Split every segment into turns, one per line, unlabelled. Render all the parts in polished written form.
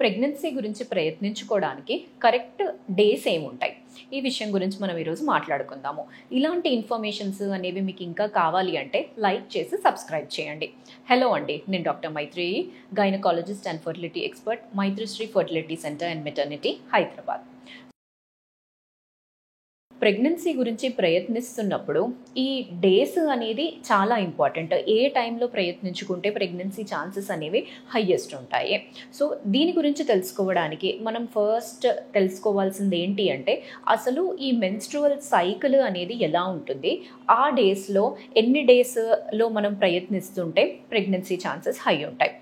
Pregnancy గురించి ప్రయత్నించుకోవడానికి correct days ఏముంటాయి? ఈ విషయం గురించి మనం ఈరోజు మాట్లాడుకుందాము. ఇలాంటి ఇన్ఫర్మేషన్స్ అనేవి మీకు ఇంకా కావాలి అంటే లైక్ చేసి సబ్స్క్రైబ్ చేయండి. హలో అండి, నేను doctor Maitri, gynaecologist and fertility expert, Maitrishri fertility centre and maternity, Hyderabad. Pregnancy గురించి ప్రయత్నిస్తున్నప్పుడు ఈ డేస్ అనేది చాలా ఇంపార్టెంట్. ఏ టైంలో ప్రయత్నించుకుంటే ప్రెగ్నెన్సీ ఛాన్సెస్ అనేవి హయ్యెస్ట్ ఉంటాయి. సో దీని గురించి తెలుసుకోవడానికి మనం ఫస్ట్ తెలుసుకోవాల్సింది ఏంటి అంటే, అసలు ఈ మెన్స్ట్రువల్ సైకిల్ అనేది ఎలా ఉంటుంది, ఆ డేస్లో ఎన్ని డేస్లో మనం ప్రయత్నిస్తుంటే ప్రెగ్నెన్సీ ఛాన్సెస్ హై ఉంటాయి.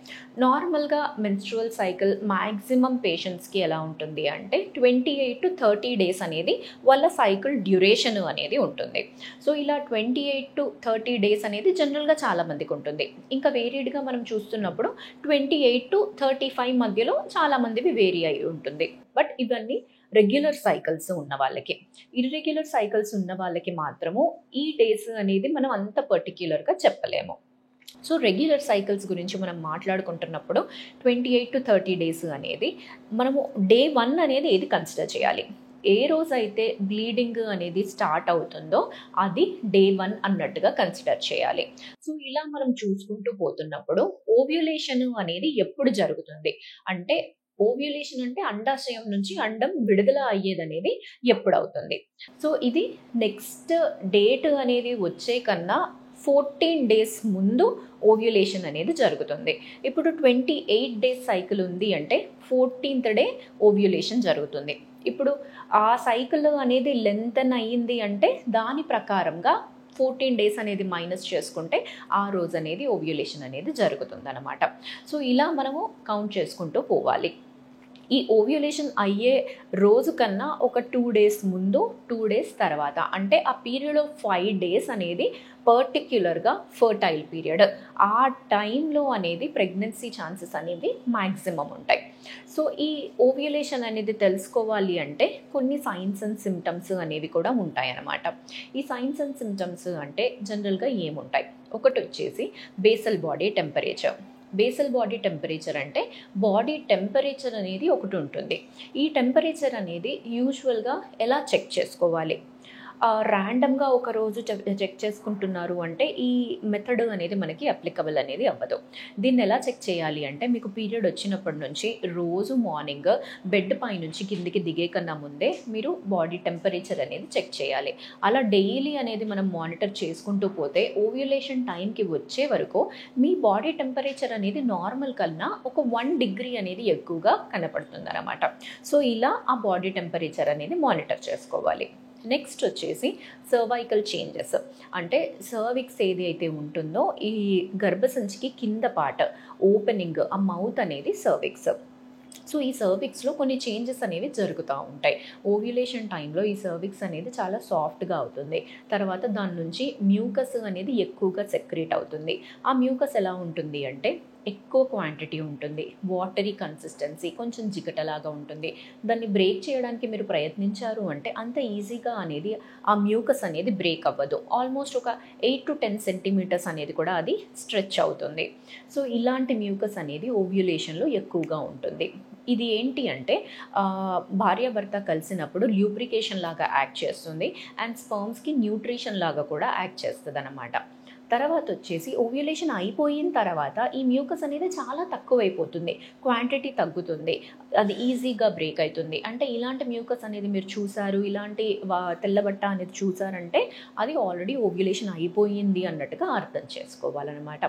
నార్మల్గా మెన్స్ట్రువల్ సైకిల్ మ్యాక్సిమం పేషెంట్స్కి ఎలా ఉంటుంది అంటే 28 to 30 డేస్ అనేది వాళ్ళ సైకిల్ డ్యూరేషన్ అనేది ఉంటుంది. సో ఇలా 28 to 30 డేస్ అనేది జనరల్గా చాలామందికి ఉంటుంది. ఇంకా వేరీడ్గా మనం చూస్తున్నప్పుడు 28 to 35 మధ్యలో చాలామందివి వేరీ అయి ఉంటుంది. బట్ ఇవన్నీ రెగ్యులర్ సైకిల్స్ ఉన్న వాళ్ళకి. ఇర్రెగ్యులర్ సైకిల్స్ ఉన్న వాళ్ళకి మాత్రము ఈ డేస్ అనేది మనం అంత పర్టిక్యులర్గా చెప్పలేము. సో రెగ్యులర్ సైకిల్స్ గురించి మనం మాట్లాడుకుంటున్నప్పుడు 28 to 30 డేస్ అనేది మనము డే 1 అనేది ఏది కన్సిడర్ చేయాలి. ఏ రోజైతే బ్లీడింగ్ అనేది స్టార్ట్ అవుతుందో అది డే 1 అన్నట్టుగా కన్సిడర్ చేయాలి. సో ఇలా మనం చూసుకుంటూ పోతున్నప్పుడు ఓవ్యులేషన్ అనేది ఎప్పుడు జరుగుతుంది అంటే, ఓవ్యులేషన్ అంటే అండాశయం నుంచి అండం విడుదల అయ్యేదనేది ఎప్పుడు అవుతుంది. సో ఇది నెక్స్ట్ డేట్ అనేది వచ్చే కన్నా 14 డేస్ ముందు ఓవ్యులేషన్ అనేది జరుగుతుంది. ఇప్పుడు 28 డేస్ సైకిల్ ఉంది అంటే 14th డే ఓవ్యులేషన్ జరుగుతుంది. ఇప్పుడు ఆ సైకిల్ అనేది లెంతన్ అయ్యింది అంటే దాని ప్రకారంగా 14 డేస్ అనేది మైనస్ చేసుకుంటే ఆ రోజు అనేది ఓవ్యులేషన్ అనేది జరుగుతుంది అన్నమాట. సో ఇలా మనము కౌంట్ చేసుకుంటూ పోవాలి. ఈ ఓవ్యులేషన్ అయ్యే రోజు కన్నా ఒక 2 డేస్ ముందు, 2 డేస్ తర్వాత, అంటే ఆ పీరియడ్ ఆఫ్ 5 డేస్ అనేది పర్టిక్యులర్గా ఫర్టైల్ పీరియడ్. ఆ టైంలో అనేది ప్రెగ్నెన్సీ ఛాన్సెస్ అనేవి మ్యాక్సిమం ఉంటాయి. సో ఈ ఓవ్యులేషన్ అనేది తెలుసుకోవాలి అంటే కొన్ని సైన్స్ అండ్ సిమ్టమ్స్ అనేవి కూడా ఉంటాయన్నమాట. ఈ సైన్స్ అండ్ సిమ్టమ్స్ అంటే జనరల్గా ఏముంటాయి? ఒకటి వచ్చేసి basal body temperature. Basal body temperature అంటే బాడీ టెంపరేచర్ అనేది ఒకటి ఉంటుంది. ఈ టెంపరేచర్ అనేది యూజువల్గా ఎలా చెక్ చేసుకోవాలి? ర్యాండమ్గా ఒకరోజు చెక్ చేసుకుంటున్నారు అంటే ఈ మెథడ్ అనేది మనకి అప్లికబుల్ అనేది అవ్వదు. దీన్ని ఎలా చెక్ చేయాలి అంటే, మీకు పీరియడ్ వచ్చినప్పటి నుంచి రోజు మార్నింగ్ బెడ్ పై నుంచి కిందికి దిగే కన్నా ముందే మీరు బాడీ టెంపరేచర్ అనేది చెక్ చేయాలి. అలా డైలీ అనేది మనం మానిటర్ చేసుకుంటూ పోతే ఓవ్యులేషన్ టైంకి వచ్చే వరకు మీ బాడీ టెంపరేచర్ అనేది నార్మల్ కన్నా ఒక 1 degree అనేది ఎక్కువగా కనపడుతుంది అన్నమాట. సో ఇలా ఆ బాడీ టెంపరేచర్ అనేది మానిటర్ చేసుకోవాలి. నెక్స్ట్ వచ్చేసి సర్వైకల్ చేంజెస్. అంటే సర్విక్స్ ఏది అయితే ఉంటుందో ఈ గర్భసంచికి కింద పార్ట్ ఓపెనింగ్, ఆ మౌత్ అనేది సర్విక్స్. సో ఈ సర్విక్స్లో కొన్ని చేంజెస్ అనేవి జరుగుతూ ఉంటాయి. ఓవ్యులేషన్ టైంలో ఈ సర్విక్స్ అనేది చాలా సాఫ్ట్గా అవుతుంది. తర్వాత దాని నుంచి మ్యూకస్ అనేది ఎక్కువగా సెక్రేట్ అవుతుంది. ఆ మ్యూకస్ ఎలా ఉంటుంది అంటే ఎక్కువ క్వాంటిటీ ఉంటుంది, వాటరీ కన్సిస్టెన్సీ, కొంచెం జిగటలాగా ఉంటుంది. దాన్ని బ్రేక్ చేయడానికి మీరు ప్రయత్నించారు అంటే అంత ఈజీగా అనేది ఆ మ్యూకస్ అనేది బ్రేక్ అవ్వదు. ఆల్మోస్ట్ ఒక 8 to 10 సెంటీమీటర్స్ అనేది కూడా అది స్ట్రెచ్ అవుతుంది. సో ఇలాంటి మ్యూకస్ అనేది ఓవ్యులేషన్లో ఎక్కువగా ఉంటుంది. ఇది ఏంటి అంటే భార్యాభర్త కలిసినప్పుడు ల్యూబ్రికేషన్ లాగా యాక్ట్ చేస్తుంది అండ్ స్పర్మ్స్కి న్యూట్రిషన్ లాగా కూడా యాక్ట్ చేస్తుంది అన్నమాట. తర్వాత వచ్చేసి ఓవ్యులేషన్ అయిపోయిన తర్వాత ఈ మ్యూకస్ అనేది చాలా తక్కువైపోతుంది, క్వాంటిటీ తగ్గుతుంది, అది ఈజీగా బ్రేక్ అవుతుంది. అంటే ఇలాంటి మ్యూకస్ అనేది మీరు చూసారు, ఇలాంటి తెల్లబట్ట అనేది చూసారంటే అది ఆల్రెడీ ఓవ్యులేషన్ అయిపోయింది అన్నట్టుగా అర్థం చేసుకోవాలన్నమాట.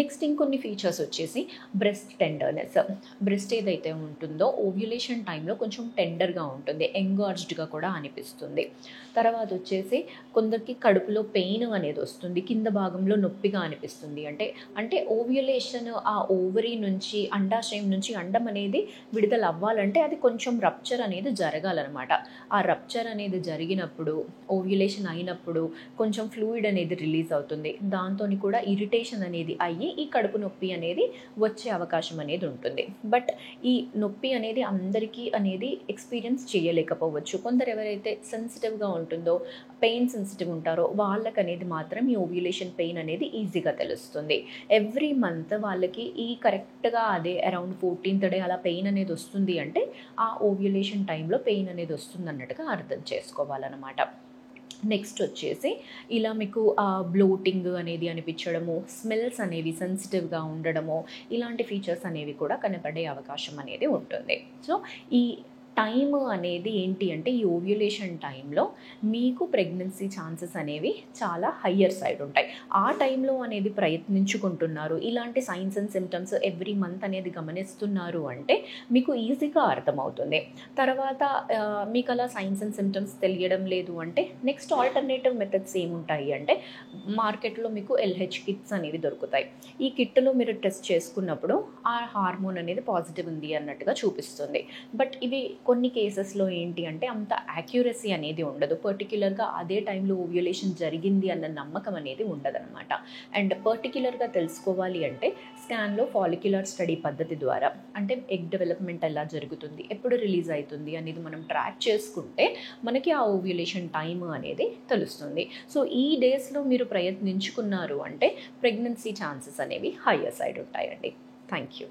నెక్స్ట్ ఇంకొన్ని ఫీచర్స్ వచ్చేసి బ్రెస్ట్ టెండర్నెస్. బ్రెస్ట్ ఏదైతే ఉంటుందో ఓవ్యులేషన్ టైంలో కొంచెం టెండర్గా ఉంటుంది, ఎంగార్జ్డ్గా కూడా అనిపిస్తుంది. తర్వాత వచ్చేసి కొందరికి కడుపులో పెయిన్ అనేది వస్తుంది, కింద భాగంలో నొప్పిగా అనిపిస్తుంది. అంటే ఓవ్యులేషన్ ఆ ఓవరీ నుంచి, అండాశయం నుంచి అండం అనేది విడుదల అవ్వాలంటే అది కొంచెం రప్చర్ అనేది జరగాలన్నమాట. ఆ రప్చర్ అనేది జరిగినప్పుడు, ఓవ్యులేషన్ అయినప్పుడు కొంచెం ఫ్లూయిడ్ అనేది రిలీజ్ అవుతుంది. దాంతో కూడా ఇరిటేషన్ అనేది అయ్యి ఈ కడుపు నొప్పి అనేది వచ్చే అవకాశం అనేది ఉంటుంది. బట్ ఈ నొప్పి అనేది అందరికీ అనేది ఎక్స్పీరియన్స్ చేయలేకపోవచ్చు. కొందరు ఎవరైతే సెన్సిటివ్గా ఉంటుందో, పెయిన్ సెన్సిటివ్ ఉంటారో వాళ్ళకనేది మాత్రం ఈ ఓవ్యులేషన్ పెయిన్ అనేది ఈజీగా తెలుస్తుంది. ఎవ్రీ మంత్ వాళ్ళకి ఈ కరెక్ట్‌గా అదే అరౌండ్ 14th డే అలా పెయిన్ అనేది వస్తుంది అంటే ఆ ఓవ్యులేషన్ టైంలో పెయిన్ అనేది వస్తుందన్నట్టుగా అర్థం చేసుకోవాలన్నమాట. నెక్స్ట్ వచ్చేసి ఇలా మీకు బ్లోటింగ్ అనేది అనిపించడము, స్మెల్స్ అనేవి సెన్సిటివ్గా ఉండడము, ఇలాంటి ఫీచర్స్ అనేవి కూడా కనపడే అవకాశం అనేది ఉంటుంది. సో ఈ టైమ్ అనేది ఏంటి అంటే ఈ ఓవ్యులేషన్ టైంలో మీకు ప్రెగ్నెన్సీ ఛాన్సెస్ అనేవి చాలా హయ్యర్ సైడ్ ఉంటాయి. ఆ టైంలో అనేది ప్రయత్నించుకుంటున్నారు, ఇలాంటి science and symptoms every month అనేది గమనిస్తున్నారు అంటే మీకు ఈజీగా అర్థమవుతుంది. తర్వాత మీకు అలా సైన్స్ అండ్ సిమ్టమ్స్ తెలియడం లేదు అంటే నెక్స్ట్ ఆల్టర్నేటివ్ మెథడ్స్ ఏముంటాయి అంటే మార్కెట్లో మీకు ఎల్హెచ్ కిట్స్ అనేవి దొరుకుతాయి. ఈ కిట్లో మీరు టెస్ట్ చేసుకున్నప్పుడు ఆ హార్మోన్ అనేది పాజిటివ్ ఉంది అన్నట్టుగా చూపిస్తుంది. బట్ ఇవి కొన్ని కేసెస్లో ఏంటి అంటే అంత యాక్యురసీ అనేది ఉండదు. పర్టిక్యులర్గా అదే టైంలో ఓవ్యులేషన్ జరిగింది అన్న నమ్మకం అనేది ఉండదన్నమాట. అండ్ పర్టిక్యులర్గా తెలుసుకోవాలి అంటే స్కాన్లో ఫాలిక్యులర్ స్టడీ పద్ధతి ద్వారా అంటే ఎగ్ డెవలప్మెంట్ ఎలా జరుగుతుంది, ఎప్పుడు రిలీజ్ అవుతుంది అనేది మనం ట్రాక్ చేసుకుంటే మనకి ఆ ఓవ్యులేషన్ టైమ్ అనేది తెలుస్తుంది. సో ఈ డేస్లో మీరు ప్రయత్నించుకున్నారు అంటే ప్రెగ్నెన్సీ ఛాన్సెస్ అనేవి హయ్యర్ సైడ్ ఉంటాయండి. Thank you.